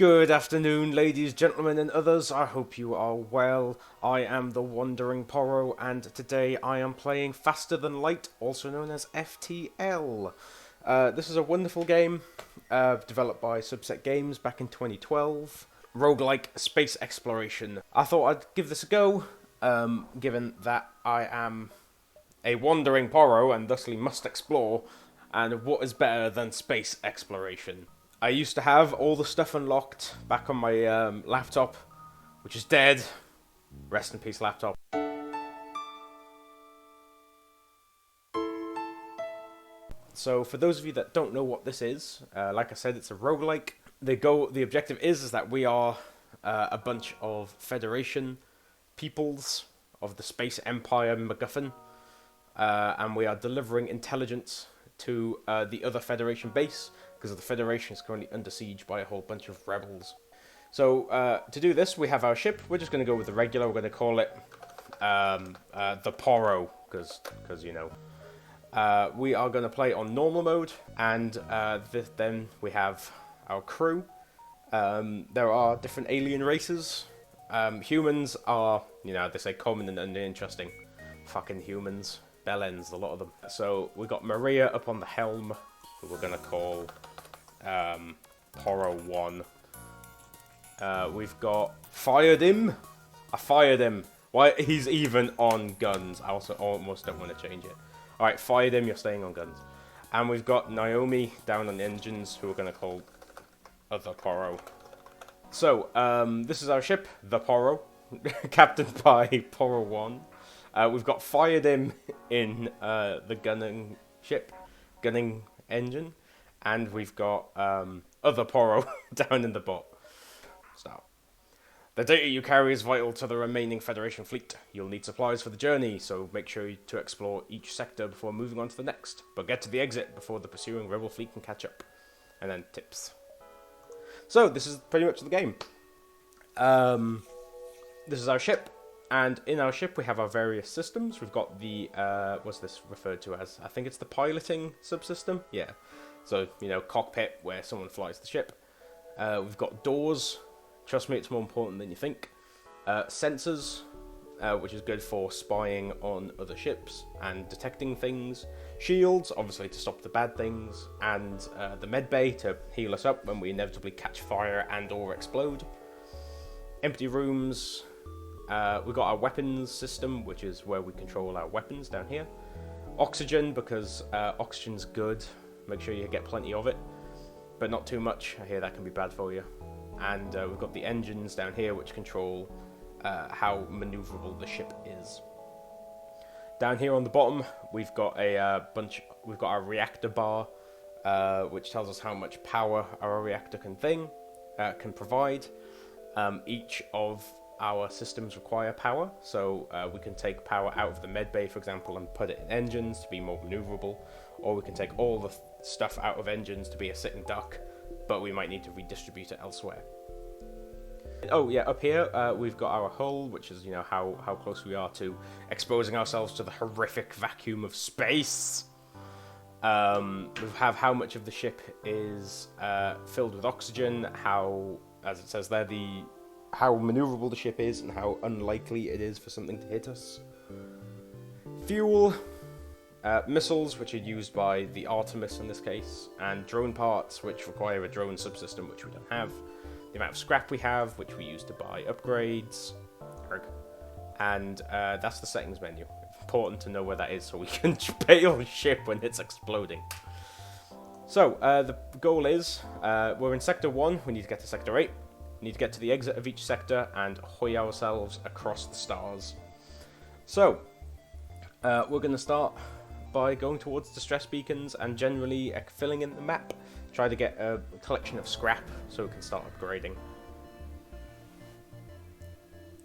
Good afternoon, ladies, gentlemen, and others. I hope you are well. I am the Wandering Poro, and today I am playing Faster Than Light, also known as FTL. This is a wonderful game, developed by Subset Games back in 2012. Roguelike space exploration. I thought I'd give this a go, given that I am a Wandering Poro and thusly must explore, and what is better than space exploration? I used to have all the stuff unlocked back on my laptop, which is dead. Rest in peace, laptop. So, for those of you that don't know what this is, like I said, it's a roguelike. The objective is that we are a bunch of Federation peoples of the Space Empire MacGuffin, and we are delivering intelligence to the other Federation base, because the Federation is currently under siege by a whole bunch of rebels. So, to do this, we have our ship. We're just going to go with the regular. We're going to call it the Poro, because you know. We are going to play on normal mode, and then we have our crew. There are different alien races. Humans are, you know, they say common and uninteresting. Fucking humans. Bellends, a lot of them. So, we got Maria up on the helm, who we're going to call Poro 1. We've got fired him. I fired him. Why? He's even on guns. I also almost don't want to change it. Alright, fired him, you're staying on guns. And we've got Naomi down on the engines, who we're going to call Other Poro. So, this is our ship, the Poro, captained by Poro 1. We've got fired him in the gunning engine. And we've got Other Poro down in the bot. Stop. The data you carry is vital to the remaining Federation fleet. You'll need supplies for the journey, so make sure to explore each sector before moving on to the next. But get to the exit before the pursuing rebel fleet can catch up. And then tips. So, this is pretty much the game. This is our ship. And in our ship we have our various systems. We've got the, what's this referred to as? I think it's the piloting subsystem. Yeah. So, you know, cockpit where someone flies the ship. We've got doors. Trust me, it's more important than you think. Sensors, which is good for spying on other ships and detecting things. Shields, obviously to stop the bad things. And the medbay to heal us up when we inevitably catch fire and or explode. Empty rooms. We've got our weapons system, which is where we control our weapons down here. Oxygen, because oxygen's good. Make sure you get plenty of it, but not too much. I hear that can be bad for you. And we've got the engines down here, which control how maneuverable the ship is. Down here on the bottom, we've got we've got our reactor bar, which tells us how much power our reactor can provide. Each of our systems require power, so we can take power out of the medbay, for example, and put it in engines to be more maneuverable, or we can take all the stuff out of engines to be a sitting duck, but we might need to redistribute it elsewhere. Oh yeah, up here we've got our hull, which is, you know, how close we are to exposing ourselves to the horrific vacuum of space. We have how much of the ship is filled with oxygen, how, as it says there, how maneuverable the ship is and how unlikely it is for something to hit us. Fuel, missiles, which are used by the Artemis in this case, and drone parts, which require a drone subsystem, which we don't have. The amount of scrap we have, which we use to buy upgrades. And that's the settings menu. Important to know where that is so we can bail ship when it's exploding. So, the goal is, we're in Sector 1, we need to get to Sector 8. We need to get to the exit of each sector and hoy ourselves across the stars. So, we're going to start by going towards distress beacons and generally filling in the map. Try to get a collection of scrap so we can start upgrading.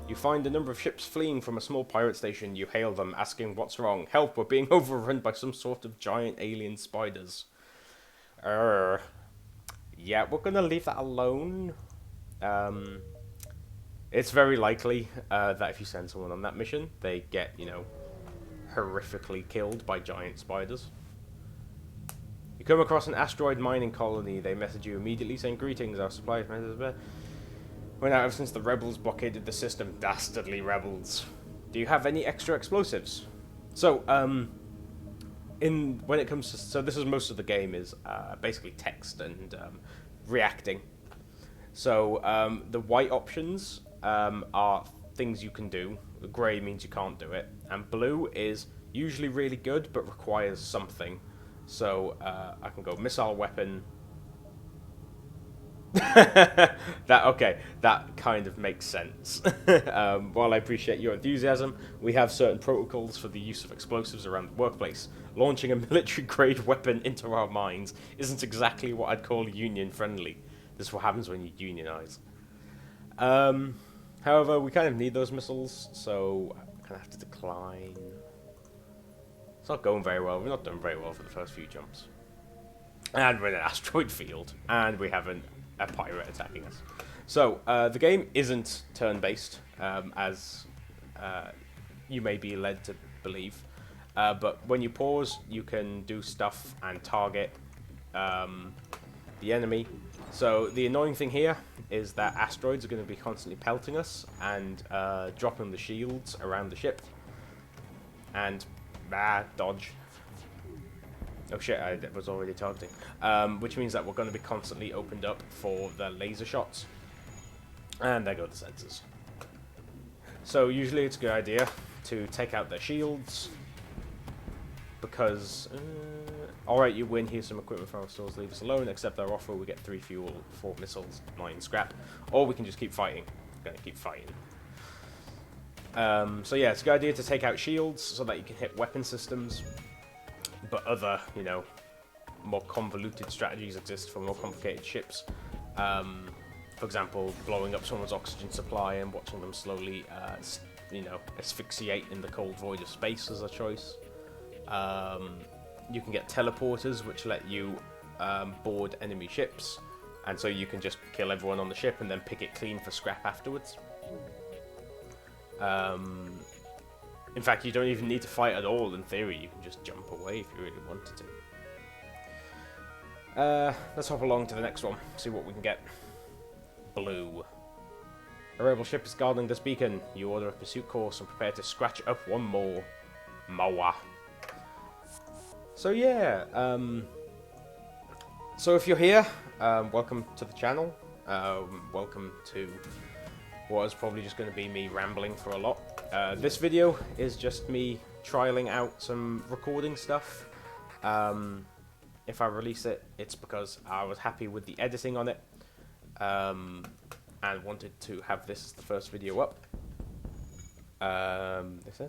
You find a number of ships fleeing from a small pirate station. You hail them, asking what's wrong. Help, we're being overrun by some sort of giant alien spiders. Yeah, we're going to leave that alone. It's very likely that if you send someone on that mission, they get, you know, horrifically killed by giant spiders. You You come across an asteroid mining colony. They message you immediately saying, "Greetings, our supplies went out since the rebels blockaded the system. Dastardly rebels. Do you have any extra explosives?" So, when it comes to... So this is most of the game is basically text and reacting. So, the white options are things you can do. Grey means you can't do it. And blue is usually really good, but requires something. So, I can go missile weapon. That kind of makes sense. While I appreciate your enthusiasm, we have certain protocols for the use of explosives around the workplace. Launching a military-grade weapon into our mines isn't exactly what I'd call union-friendly. This is what happens when you unionize. However, we kind of need those missiles, so I'm gonna have to decline. It's not going very well. We're not doing very well for the first few jumps. And we're in an asteroid field, and we have a pirate attacking us. So, the game isn't turn-based, as you may be led to believe. But when you pause, you can do stuff and target the enemy. So, the annoying thing here is that asteroids are going to be constantly pelting us and dropping the shields around the ship. And, dodge. Oh shit, I was already targeting. Which means that we're going to be constantly opened up for the laser shots. And there go the sensors. So usually it's a good idea to take out their shields. Because, alright, you win, here's some equipment from our stores, leave us alone. Accept our offer, we get 3 fuel, 4 missiles, 9 scrap. Or we can just keep fighting. We're going to keep fighting. So yeah, it's a good idea to take out shields so that you can hit weapon systems. But other, more convoluted strategies exist for more complicated ships. For example, blowing up someone's oxygen supply and watching them slowly, asphyxiate in the cold void of space is a choice. You can get teleporters, which let you board enemy ships, and so you can just kill everyone on the ship and then pick it clean for scrap afterwards. In fact, you don't even need to fight at all, in theory. You can just jump away if you really wanted to. Let's hop along to the next one, see what we can get. Blue. A rebel ship is guarding this beacon. You order a pursuit course and prepare to scratch up one more. Moa. So yeah, so if you're here, welcome to the channel. Welcome to what is probably just going to be me rambling for a lot. This video is just me trialing out some recording stuff. If I release it, it's because I was happy with the editing on it, and wanted to have this as the first video up. This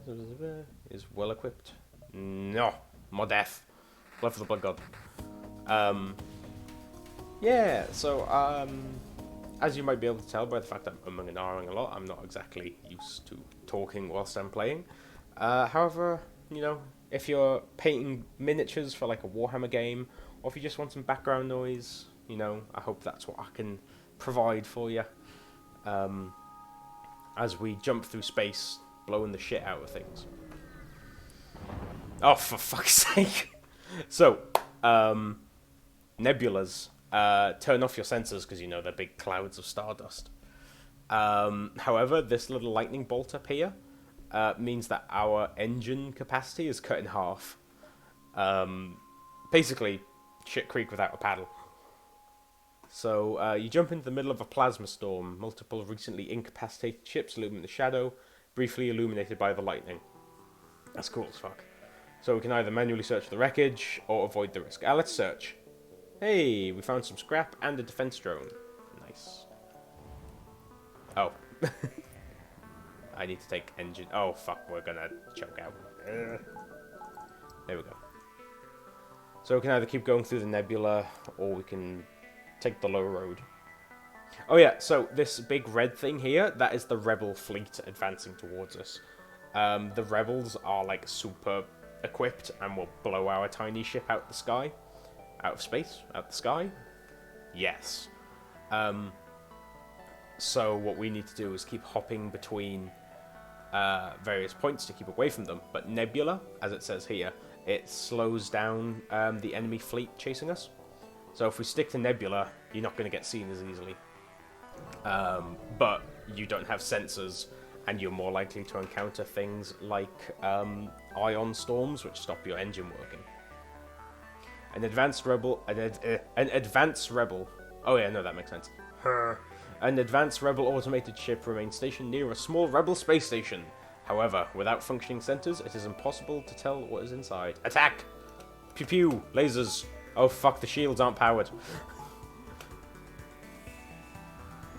is well equipped. No, more death. Blood for the blood god. Yeah, so as you might be able to tell by the fact that I'm umming and ahhing a lot, I'm not exactly used to talking whilst I'm playing. However, if you're painting miniatures for like a Warhammer game, or if you just want some background noise, I hope that's what I can provide for you. As we jump through space, blowing the shit out of things. Oh, for fuck's sake. So, nebulas. Turn off your sensors because they're big clouds of stardust. However, this little lightning bolt up here means that our engine capacity is cut in half. Basically, shit creek without a paddle. So you jump into the middle of a plasma storm. Multiple recently incapacitated ships illumine the shadow, briefly illuminated by the lightning. That's cool as fuck. So we can either manually search the wreckage or avoid the risk. Let's search. Hey, we found some scrap and a defense drone. Nice. Oh. I need to take engine. Oh, fuck, we're gonna choke out. There we go. So we can either keep going through the nebula, or we can take the low road. Oh yeah, so this big red thing here, that is the rebel fleet advancing towards us. The rebels are like super equipped and will blow our tiny ship out the sky. Out of space? Out the sky? Yes. So what we need to do is keep hopping between various points to keep away from them. But nebula, as it says here, it slows down the enemy fleet chasing us. So if we stick to Nebula, you're not going to get seen as easily. But you don't have sensors, and you're more likely to encounter things like ion storms, which stop your engine working. An advanced rebel. Oh yeah, no, that makes sense. An advanced rebel automated ship remains stationed near a small rebel space station. However, without functioning sensors, it is impossible to tell what is inside. Attack! Pew pew! Lasers! Oh fuck, the shields aren't powered.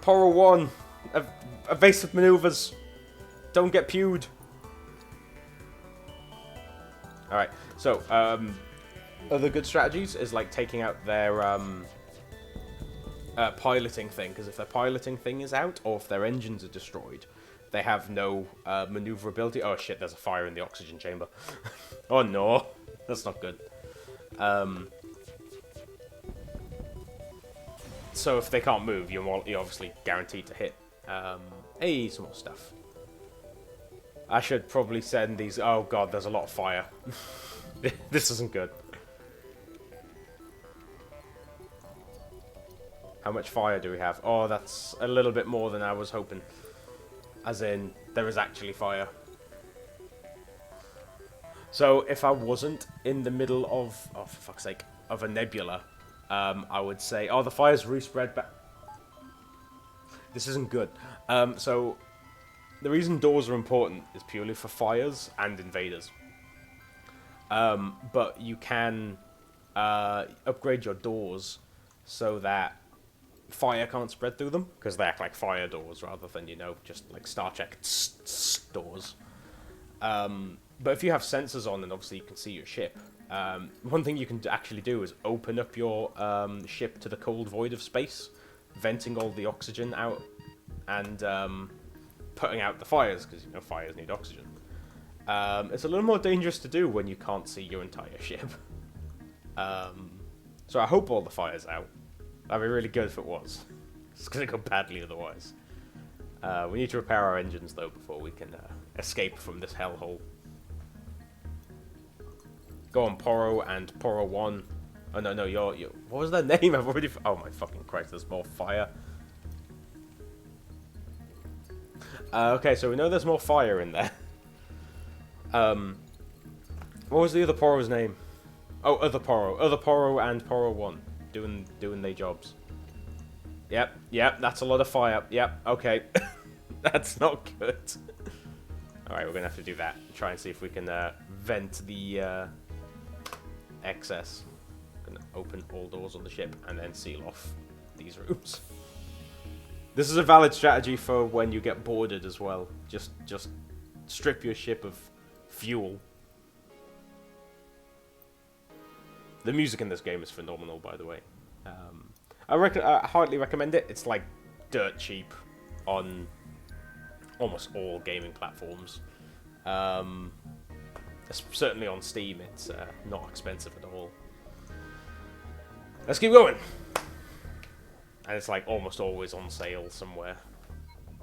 Poro 1! Evasive maneuvers! Don't get pewed! Alright, so, other good strategies is like taking out their piloting thing, because if their piloting thing is out, or if their engines are destroyed, they have no maneuverability. Oh shit, there's a fire in the oxygen chamber. Oh no, that's not good. So if they can't move, you're obviously guaranteed to hit. Hey, some more stuff. I should probably send these... Oh god, there's a lot of fire. This isn't good. How much fire do we have? Oh, that's a little bit more than I was hoping. As in, there is actually fire. So, if I wasn't in the middle of... Oh, for fuck's sake. Of a nebula, I would say... Oh, the fire's respread back... This isn't good. So, the reason doors are important is purely for fires and invaders. But you can upgrade your doors so that fire can't spread through them, because they act like fire doors rather than, you know, just like Star Trek doors. But if you have sensors on, then obviously you can see your ship. One thing you can actually do is open up your ship to the cold void of space, venting all the oxygen out, and putting out the fires, because, you know, fires need oxygen. It's a little more dangerous to do when you can't see your entire ship. So I hope all the fire's out. That'd be really good if it was. It's going to go badly otherwise. We need to repair our engines, though, before we can escape from this hellhole. Go on, Poro and Poro 1. Oh, no, you're... What was their name? I've already... Oh, my fucking Christ, there's more fire. Okay, so we know there's more fire in there. What was the other Poro's name? Oh, Other Poro and Poro 1. Doing their jobs. Yep, that's a lot of fire. Yep, okay. That's not good. Alright, we're gonna have to do that. Try and see if we can vent the excess. Gonna open all doors on the ship and then seal off these rooms. This is a valid strategy for when you get boarded as well. Just strip your ship of fuel. The music in this game is phenomenal, by the way. I hardly recommend it. It's like dirt cheap on almost all gaming platforms. Certainly on Steam, it's not expensive at all. Let's keep going. And it's like almost always on sale somewhere.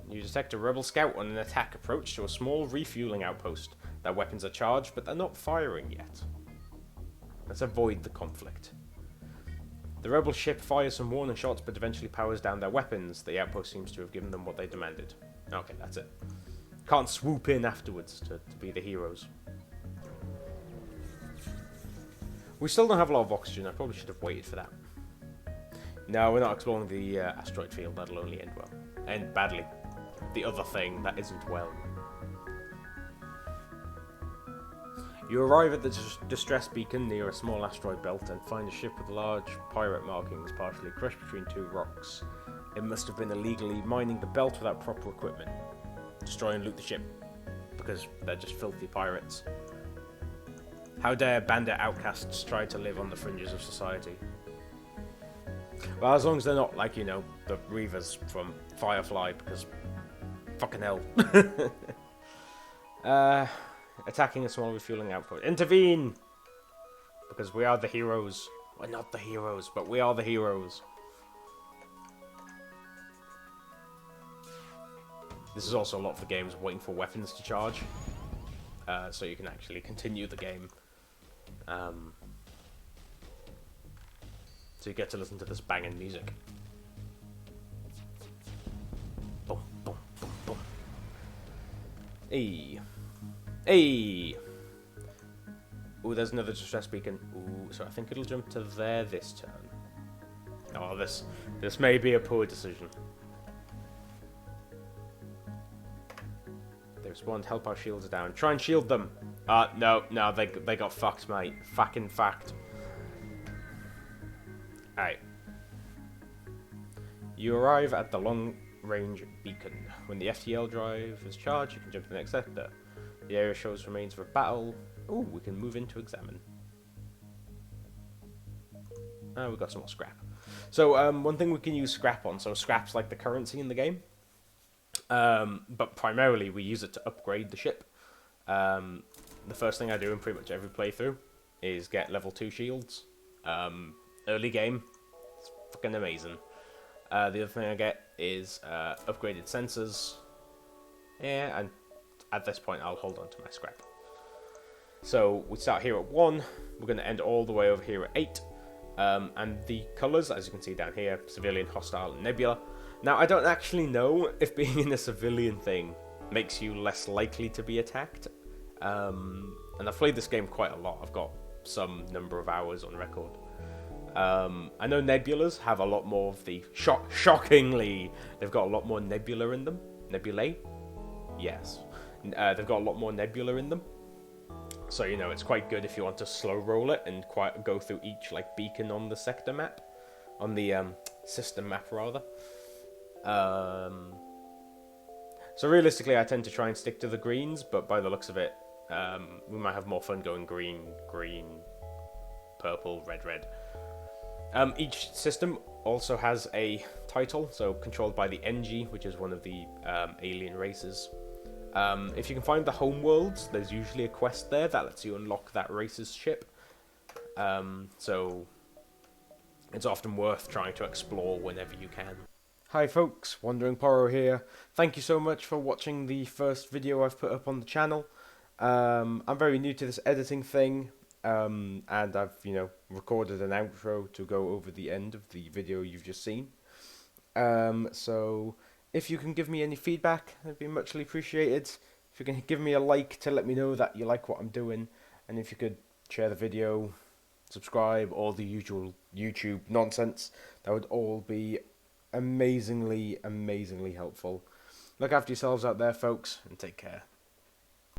You detect a rebel scout on an attack approach to a small refueling outpost. Their weapons are charged, but they're not firing yet. Let's avoid the conflict. The rebel ship fires some warning shots, but eventually powers down their weapons. The outpost seems to have given them what they demanded. Okay, that's it. Can't swoop in afterwards to be the heroes. We still don't have a lot of oxygen. I probably should have waited for that. No, we're not exploring the asteroid field. That'll only end badly. The other thing that isn't well. You arrive at the distress beacon near a small asteroid belt and find a ship with large pirate markings partially crushed between two rocks. It must have been illegally mining the belt without proper equipment. Destroy and loot the ship, because they're just filthy pirates. How dare bandit outcasts try to live on the fringes of society? Well, as long as they're not like, you know, the Reavers from Firefly, because fucking hell. Attacking a small refueling outpost. Intervene! Because we are the heroes. We're not the heroes, but we are the heroes. This is also a lot for games waiting for weapons to charge. So you can actually continue the game So you get to listen to this banging music. Boom, boom, boom, boom. Hey. Hey! Ooh, there's another distress beacon. Ooh, so I think it'll jump to there this turn. Oh, this may be a poor decision. They respond, help our shields down. Try and shield them! No, they got fucked, mate. Fucking fact. Alright. You arrive at the long-range beacon. When the FTL drive is charged, you can jump to the next sector. The area shows remains of a battle. Ooh, we can move in to examine. We've got some more scrap. So, one thing we can use scrap on, so scrap's like the currency in the game. But primarily we use it to upgrade the ship. The first thing I do in pretty much every playthrough is get level 2 shields. Early game, it's fucking amazing. The other thing I get is upgraded sensors. Yeah, and at this point I'll hold on to my scrap. So we start here at 1, we're going to end all the way over here at 8. And the colours, as you can see down here, civilian, hostile, and nebula. Now, I don't actually know if being in a civilian thing makes you less likely to be attacked. And I've played this game quite a lot. I've got some number of hours on record. I know nebulas have a lot more of the... Shockingly, they've got a lot more nebula in them. Nebulae? Yes. They've got a lot more nebula in them. So, you know, it's quite good if you want to slow roll it and go through each, like, beacon on the sector map. On the, system map, rather. So realistically, I tend to try and stick to the greens, but by the looks of it, we might have more fun going green, green, purple, red, red. Each system also has a title, so controlled by the NG, which is one of the alien races. If you can find the home worlds, there's usually a quest there that lets you unlock that race's ship. So it's often worth trying to explore whenever you can. Hi folks, Wandering Poro here. Thank you so much for watching the first video I've put up on the channel. I'm very new to this editing thing, and I've, recorded an outro to go over the end of the video you've just seen. So if you can give me any feedback, it'd be muchly appreciated. If you can give me a like to let me know that you like what I'm doing, and if you could share the video, subscribe, all the usual YouTube nonsense, that would all be amazingly, amazingly helpful. Look after yourselves out there, folks, and take care.